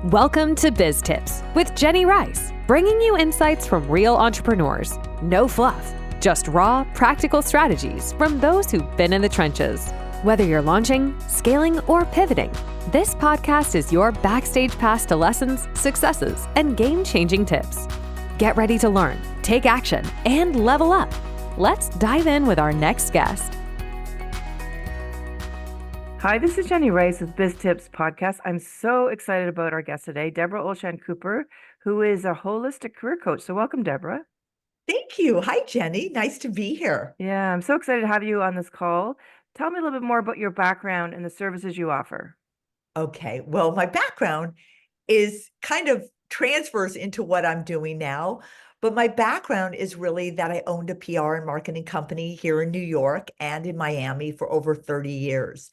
Welcome to BizTips with Jenny Rice, bringing you insights from real entrepreneurs. No fluff, just raw, practical strategies from those who've been in the trenches. Whether you're launching, scaling, or pivoting, this podcast is your backstage pass to lessons, successes, and game-changing tips. Get ready to learn, take action, and level up. Let's dive in with our next guest. Hi, this is Jenny Rice with BizTips Podcast. I'm so excited about our guest today, Debra Olshan Cooper, who is a holistic career coach. So welcome, Deborah. Thank you. Hi, Jenny. Nice to be here. Yeah, I'm so excited to have you on this call. Tell me a little bit more about your background and the services you offer. Okay. Well, my background is kind of transfers into what I'm doing now. But my background is really that I owned a PR and marketing company here in New York and in Miami for over 30 years.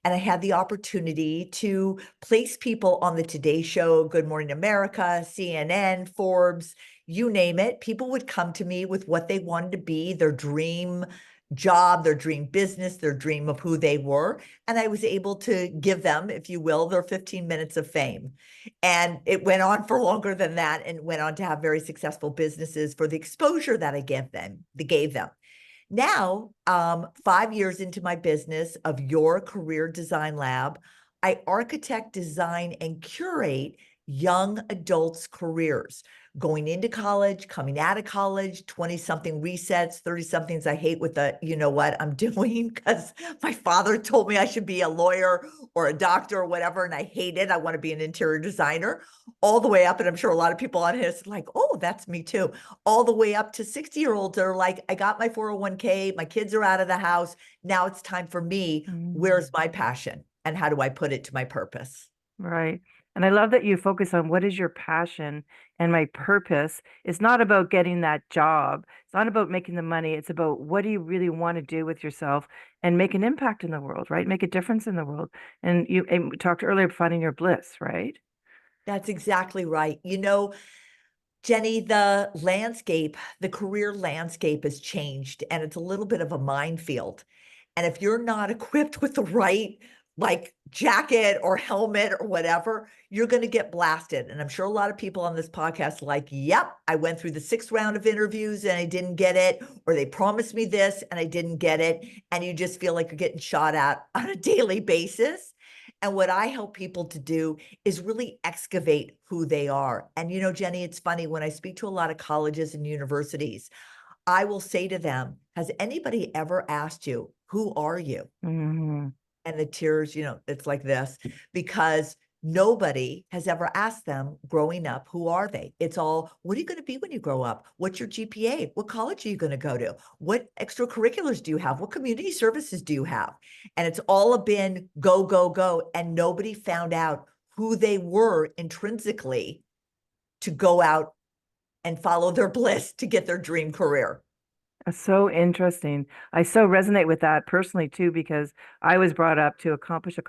And I had the opportunity to place people on the Today Show, Good Morning America, CNN, Forbes, you name it. People would come to me with what they wanted to be, their dream job, their dream business, their dream of who they were. And I was able to give them, if you will, their 15 minutes of fame. And it went on for longer than that and went on to have very successful businesses for the exposure that I gave them. Now, 5 years into my business of Your Career Design Lab, I architect, design, and curate young adults' careers, going into college, coming out of college, 20-something resets, 30-somethings I hate with the, you know what I'm doing, because my father told me I should be a lawyer or a doctor or whatever, and I hate it. I want to be an interior designer, all the way up, and I'm sure a lot of people on here is like, oh, that's me too, all the way up to 60-year-olds are like, I got my 401k, my kids are out of the house, now it's time for me. Where's my passion? And how do I put it to my purpose? Right. And I love that you focus on what is your passion and my purpose. It's not about getting that job. It's not about making the money. It's about what do you really want to do with yourself and make an impact in the world, right? Make a difference in the world. And we talked earlier about finding your bliss, right? That's exactly right. You know, Jenny, the career landscape has changed, and it's a little bit of a minefield. And if you're not equipped with the right, like, jacket or helmet or whatever, you're going to get blasted. And I'm sure a lot of people on this podcast are like, yep, I went through the 6th round of interviews and I didn't get it, or they promised me this and I didn't get it. And you just feel like you're getting shot at on a daily basis. And what I help people to do is really excavate who they are. And, you know, Jenny, it's funny when I speak to a lot of colleges and universities, I will say to them, has anybody ever asked you, who are you? Mm-hmm. And the tears, you know, it's like this, because nobody has ever asked them growing up, who are they? It's all, what are you going to be when you grow up? What's your GPA? What college are you going to go to? What extracurriculars do you have? What community services do you have? And it's all been go, go, go. And nobody found out who they were intrinsically to go out and follow their bliss to get their dream career. That's so interesting. I so resonate with that personally too, because I was brought up to accomplish,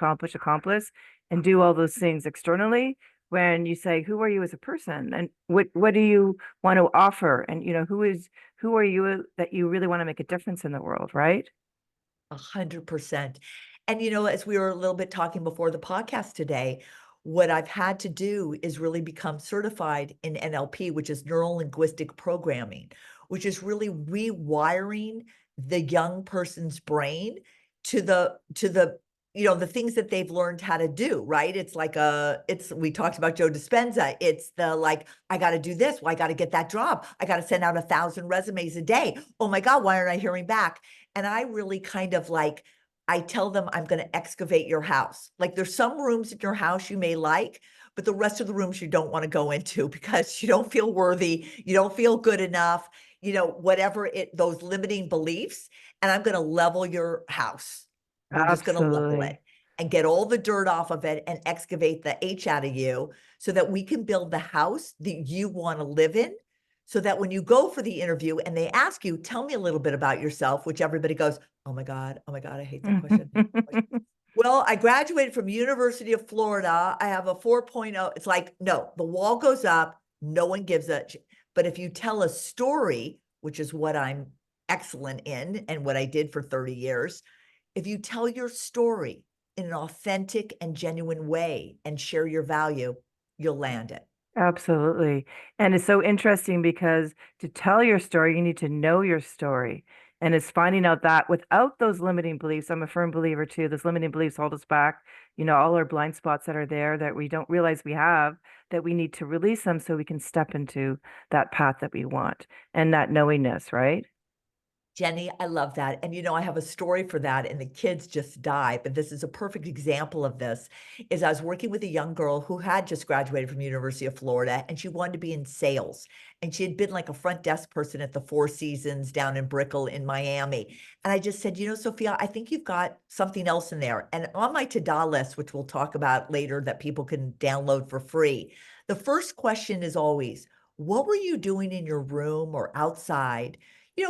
and do all those things externally. When you say, who are you as a person, and what do you want to offer? And, you know, who are you that you really want to make a difference in the world, right? 100%. And, you know, as we were a little bit talking before the podcast today, what I've had to do is really become certified in NLP, which is neuro linguistic programming, which is really rewiring the young person's brain to the you know, the things that they've learned how to do, right? It's like we talked about Joe Dispenza. It's the, like, I got to do this. Well, I got to get that job. I got to send out 1,000 resumes a day. Oh my God, why aren't I hearing back? And I really kind of like, I tell them I'm going to excavate your house. Like, there's some rooms in your house you may like, but the rest of the rooms you don't want to go into because you don't feel worthy. You don't feel good enough, you know, whatever those limiting beliefs. And I'm going to level your house. We're just going to level it and get all the dirt off of it and excavate the H out of you so that we can build the house that you want to live in. So that when you go for the interview and they ask you, tell me a little bit about yourself, which everybody goes, oh my God, I hate that question. Well, I graduated from University of Florida. I have a 4.0. It's like, no, the wall goes up. No one gives a, but if you tell a story, which is what I'm excellent in and what I did for 30 years, if you tell your story in an authentic and genuine way and share your value, you'll land it. Absolutely. And it's so interesting because to tell your story, you need to know your story. And it's finding out that without those limiting beliefs, I'm a firm believer too, those limiting beliefs hold us back. All our blind spots that are there that we don't realize we have, that we need to release them so we can step into that path that we want and that knowingness, right? Jenny, I love that. And I have a story for that, and the kids just die. But this is a perfect example of this. Is I was working with a young girl who had just graduated from University of Florida, and she wanted to be in sales. And she had been like a front desk person at the Four Seasons down in Brickell in Miami. And I just said, Sophia, I think you've got something else in there. And on my to-do list, which we'll talk about later, that people can download for free, the first question is always, what were you doing in your room or outside,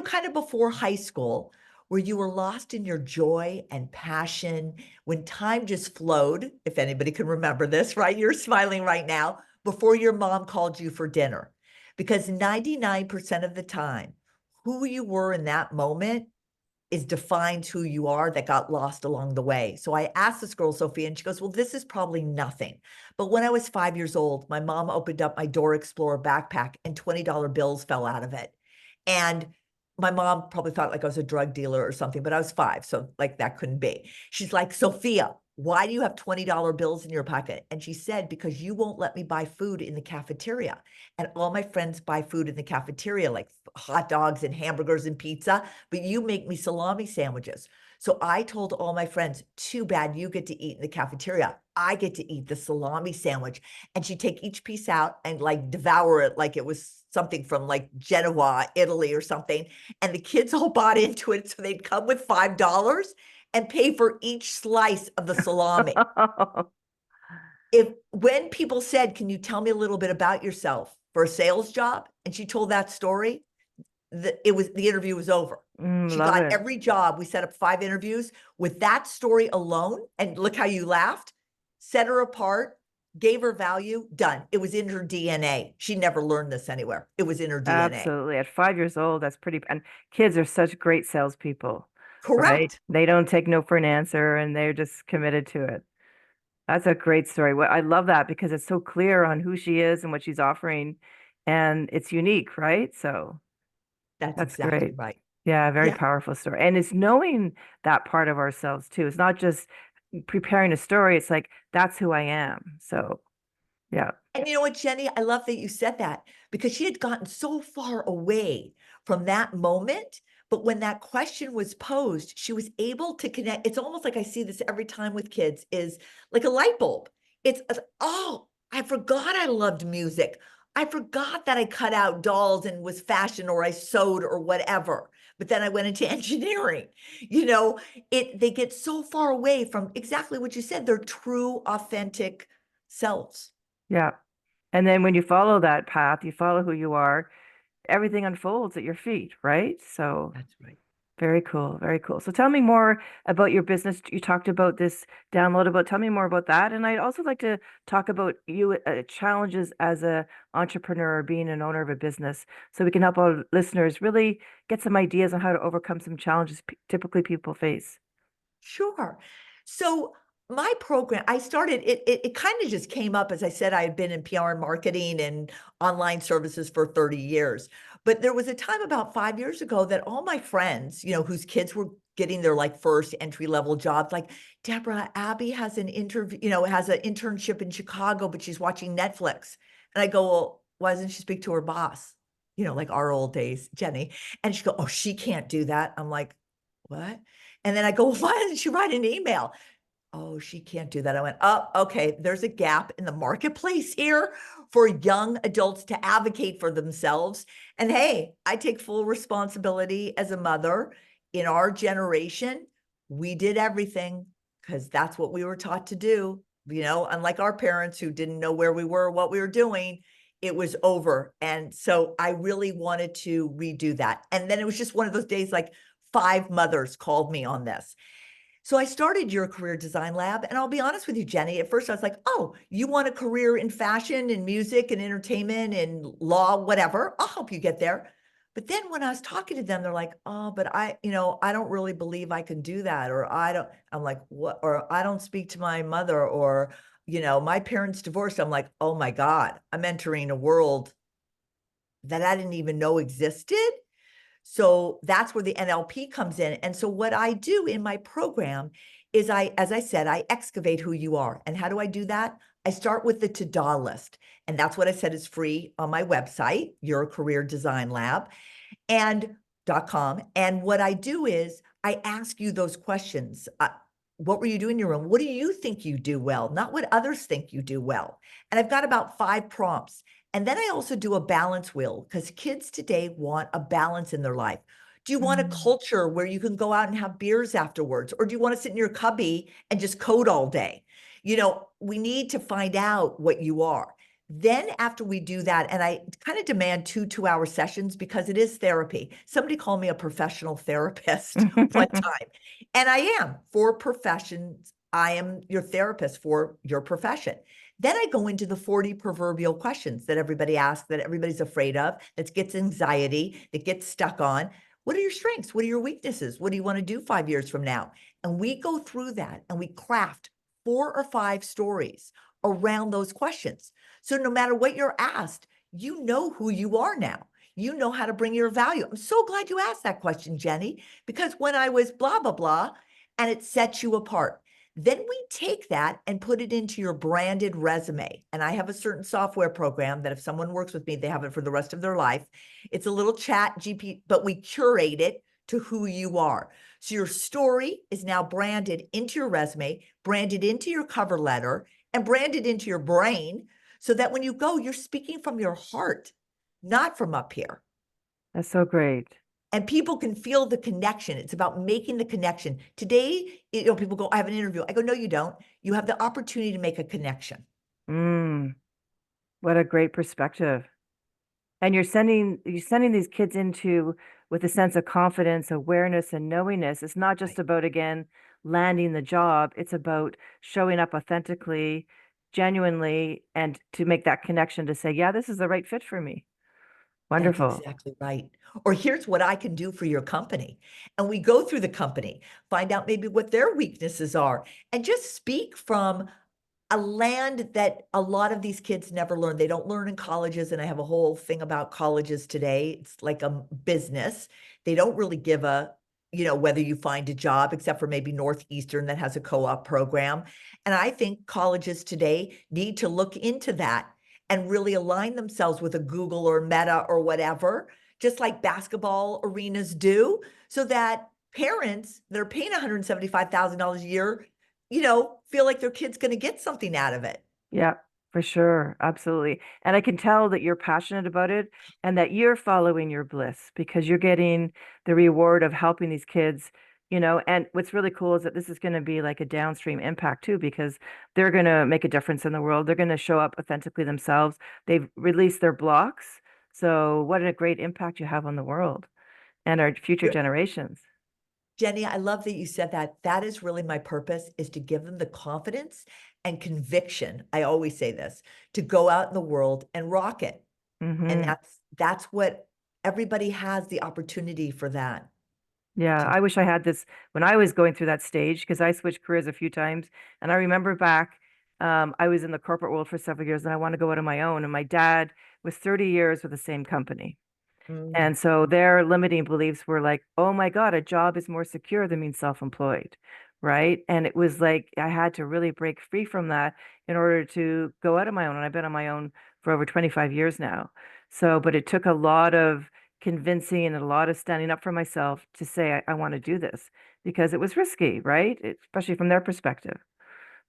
kind of before high school, where you were lost in your joy and passion, when time just flowed, if anybody can remember this, right? You're smiling right now, before your mom called you for dinner. Because 99% of the time, who you were in that moment is defines who you are, that got lost along the way. So I asked this girl, Sophia, and she goes, well, this is probably nothing. But when I was 5 years old, my mom opened up my Door Explorer backpack and $20 bills fell out of it. And my mom probably thought like I was a drug dealer or something, but I was 5. So like that couldn't be. She's like, Sophia, why do you have $20 bills in your pocket? And she said, because you won't let me buy food in the cafeteria. And all my friends buy food in the cafeteria, like hot dogs and hamburgers and pizza, but you make me salami sandwiches. So I told all my friends, too bad you get to eat in the cafeteria. I get to eat the salami sandwich. And she'd take each piece out and like devour it like it was something from like Genoa, Italy or something. And the kids all bought into it. So they'd come with $5 and pay for each slice of the salami. When people said, can you tell me a little bit about yourself for a sales job? And she told that story, the interview was over. She Love got it. every job. We set up 5 interviews with that story alone. And look how you laughed, set her apart, gave her value, done. It was in her DNA. She never learned this anywhere. It was in her DNA. Absolutely. At 5 years old, that's pretty, and kids are such great salespeople, right? Correct. They don't take no for an answer and they're just committed to it. That's a great story. I love that because it's so clear on who she is and what she's offering, and it's unique, right? So That's that's exactly great. right. Yeah, very Yeah. powerful story. And it's knowing that part of ourselves too. It's not just preparing a story, it's like, that's who I am. So, yeah. And you know what, Jenny? I love that you said that, because she had gotten so far away from that moment. But when that question was posed, she was able to connect. It's almost like I see this every time with kids, is like a light bulb. Oh, I forgot I loved music. I forgot that I cut out dolls and was fashion, or I sewed or whatever. But then I went into engineering. They get so far away from exactly what you said, their true, authentic selves. Yeah. And then when you follow that path, you follow who you are, everything unfolds at your feet, right? So That's right. very cool, very cool. So tell me more about your business. You talked about this downloadable. Tell me more about that. And I'd also like to talk about you challenges as a entrepreneur, being an owner of a business, so we can help our listeners really get some ideas on how to overcome some challenges typically people face. Sure. So my program, I started it kind of just came up. As I said, I had been in PR and marketing and online services for 30 years. But there was a time about 5 years ago that all my friends, whose kids were getting their like first entry-level jobs, like, Deborah, Abby has an interview, has an internship in Chicago, but she's watching Netflix. And I go, well, why doesn't she speak to her boss? Like our old days, Jenny. And she go, oh, she can't do that. I'm like, what? And then I go, why didn't she write an email? Oh, she can't do that. I went, oh, okay, there's a gap in the marketplace here for young adults to advocate for themselves. And hey, I take full responsibility as a mother. In our generation, we did everything because that's what we were taught to do. Unlike our parents who didn't know where we were, what we were doing, it was over. And so I really wanted to redo that. And then it was just one of those days, like 5 mothers called me on this. So I started Your Career Design Lab. And I'll be honest with you, Jenny, at first I was like, oh, you want a career in fashion and music and entertainment and law, whatever, I'll help you get there. But then when I was talking to them, they're like, oh, but I don't really believe I can do that. Or I'm like, what? Or I don't speak to my mother, or my parents divorced. I'm like, oh my God, I'm entering a world that I didn't even know existed. So that's where the NLP comes in. And so what I do in my program is as I said, I excavate who you are. And how do I do that? I start with the to-do list. And that's what I said is free on my website, Your Career Design Lab, and .com. And what I do is I ask you those questions. What were you doing in your room? What do you think you do well? Not what others think you do well. And I've got about 5 prompts. And then I also do a balance wheel because kids today want a balance in their life. Do you want a culture where you can go out and have beers afterwards? Or do you want to sit in your cubby and just code all day? We need to find out what you are. Then after we do that, and I kind of demand 2 2-hour sessions because it is therapy. Somebody called me a professional therapist one time, and I am for professions. I am your therapist for your profession. Then I go into the 40 proverbial questions that everybody asks, that everybody's afraid of, that gets anxiety, that gets stuck on. What are your strengths? What are your weaknesses? What do you want to do 5 years from now? And we go through that and we craft 4 or 5 stories around those questions. So no matter what you're asked, you know who you are now. You know how to bring your value. I'm so glad you asked that question, Jenny, because when I was blah, blah, blah, and it sets you apart. Then we take that and put it into your branded resume. And I have a certain software program that if someone works with me, they have it for the rest of their life. It's a little chat GP, but we curate it to who you are. So your story is now branded into your resume, branded into your cover letter, and branded into your brain so that when you go, you're speaking from your heart, not from up here. That's so great. And people can feel the connection. It's about making the connection. Today, people go, I have an interview. I go, no, you don't. You have the opportunity to make a connection. What a great perspective. And you're sending these kids into with a sense of confidence, awareness, and knowingness. It's not just about, again, landing the job. It's about showing up authentically, genuinely, and to make that connection to say, yeah, this is the right fit for me. Wonderful. That's exactly right. Or here's what I can do for your company. And we go through the company, find out maybe what their weaknesses are, and just speak from a land that a lot of these kids never learn. They don't learn in colleges. And I have a whole thing about colleges today. It's like a business. They don't really give whether you find a job, except for maybe Northeastern that has a co-op program. And I think colleges today need to look into that and really align themselves with a Google or Meta or whatever, just like basketball arenas do, so that parents that are paying $175,000 a year, feel like their kid's going to get something out of it. Yeah, for sure. Absolutely. And I can tell that you're passionate about it and that you're following your bliss because you're getting the reward of helping these kids, and what's really cool is that this is going to be like a downstream impact too, because they're going to make a difference in the world. They're going to show up authentically themselves. They've released their blocks. So what a great impact you have on the world and our future generations. Jenny, I love that you said that. That is really my purpose, is to give them the confidence and conviction. I always say this, to go out in the world and rock it. And that's what everybody has the opportunity for that. Yeah, I wish I had this when I was going through that stage because I switched careers a few times. And I remember back, I was in the corporate world for several years and I want to go out on my own. And my dad was 30 years with the same company. And so their limiting beliefs were like, oh my God, a job is more secure than being self-employed, right? And it was like I had to really break free from that in order to go out on my own. And I've been on my own for over 25 years now. So, but it took a lot of convincing and a lot of standing up for myself to say, I want to do this because it was risky, right? Especially from their perspective.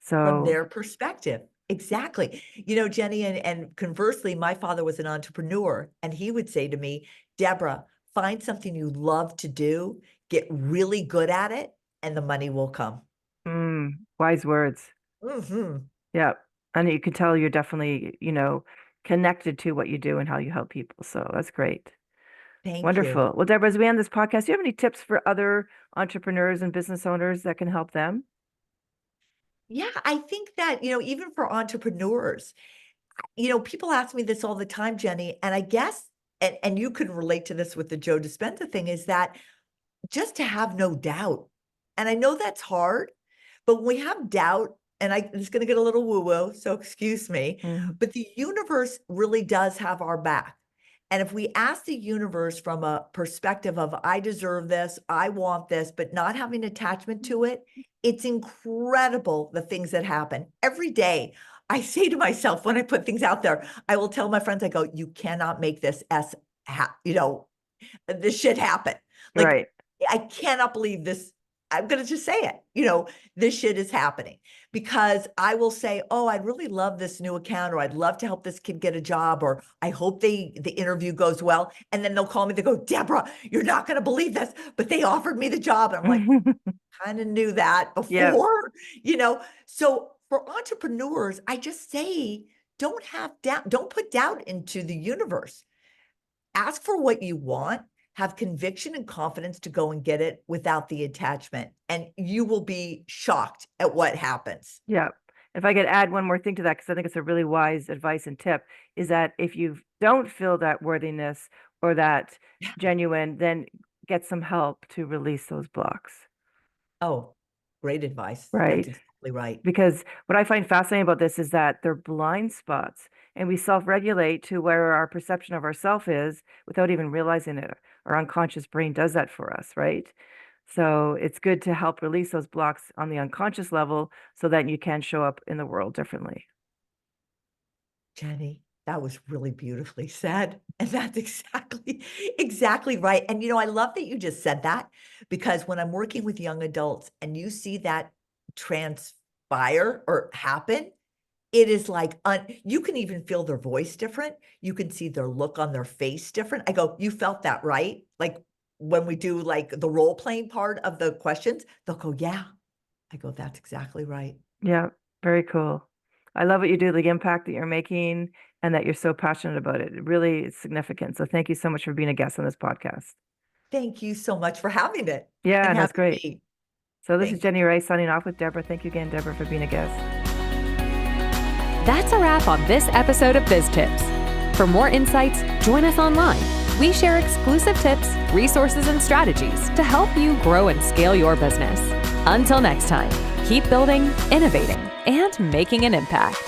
From So, their perspective. Exactly. Jenny, and conversely, my father was an entrepreneur and he would say to me, Deborah, find something you love to do, get really good at it, and the money will come. wise words. Yeah. And you can tell you're definitely, connected to what you do and how you help people. So that's great. Thank Wonderful. you. Well, Deborah, as we end this podcast, do you have any tips for other entrepreneurs and business owners that can help them? Yeah, I think that, even for entrepreneurs, people ask me this all the time, Jenny, and I guess, and you can relate to this with the Joe Dispenza thing, is that just to have no doubt. And I know that's hard, but when we have doubt and it's going to get a little woo-woo, so excuse me, but the universe really does have our back. And if we ask the universe from a perspective of, I deserve this, I want this, but not having attachment to it, it's incredible the things that happen. Every day, I say to myself, when I put things out there, I will tell my friends, I go, you cannot make this this shit happen. Like, Right. I cannot believe this. I'm going to just say it, this shit is happening, because I will say, oh, I'd really love this new account, or I'd love to help this kid get a job, or I hope the interview goes well. And then they'll call me, they go, Deborah, you're not going to believe this, but they offered me the job. And I'm like, kind of knew that before, so for entrepreneurs, I just say, don't have doubt, don't put doubt into the universe. Ask for what you want. Have conviction and confidence to go and get it without the attachment, and you will be shocked at what happens. Yeah. If I could add one more thing to that, because I think it's a really wise advice and tip, is that if you don't feel that worthiness or that genuine, then get some help to release those blocks. Oh, great advice. Right. That's exactly right. Because what I find fascinating about this is that they're blind spots, and we self-regulate to where our perception of ourself is without even realizing it. Our unconscious brain does that for us, right? So it's good to help release those blocks on the unconscious level so that you can show up in the world differently. Jenny, that was really beautifully said. And that's exactly right. And, I love that you just said that, because when I'm working with young adults and you see that transpire or happen, it is like, you can even feel their voice different. You can see their look on their face different. I go, you felt that, right? Like when we do like the role playing part of the questions, they'll go, yeah. I go, that's exactly right. Yeah, very cool. I love what you do, the impact that you're making, and that you're so passionate about it. It really is significant. So thank you so much for being a guest on this podcast. Thank you so much for having it. Yeah, and that's great. Me. So this is Jenny Rice signing off with Deborah. Thank you again, Deborah, for being a guest. That's a wrap on this episode of BizTips. For more insights, join us online. We share exclusive tips, resources, and strategies to help you grow and scale your business. Until next time, keep building, innovating, and making an impact.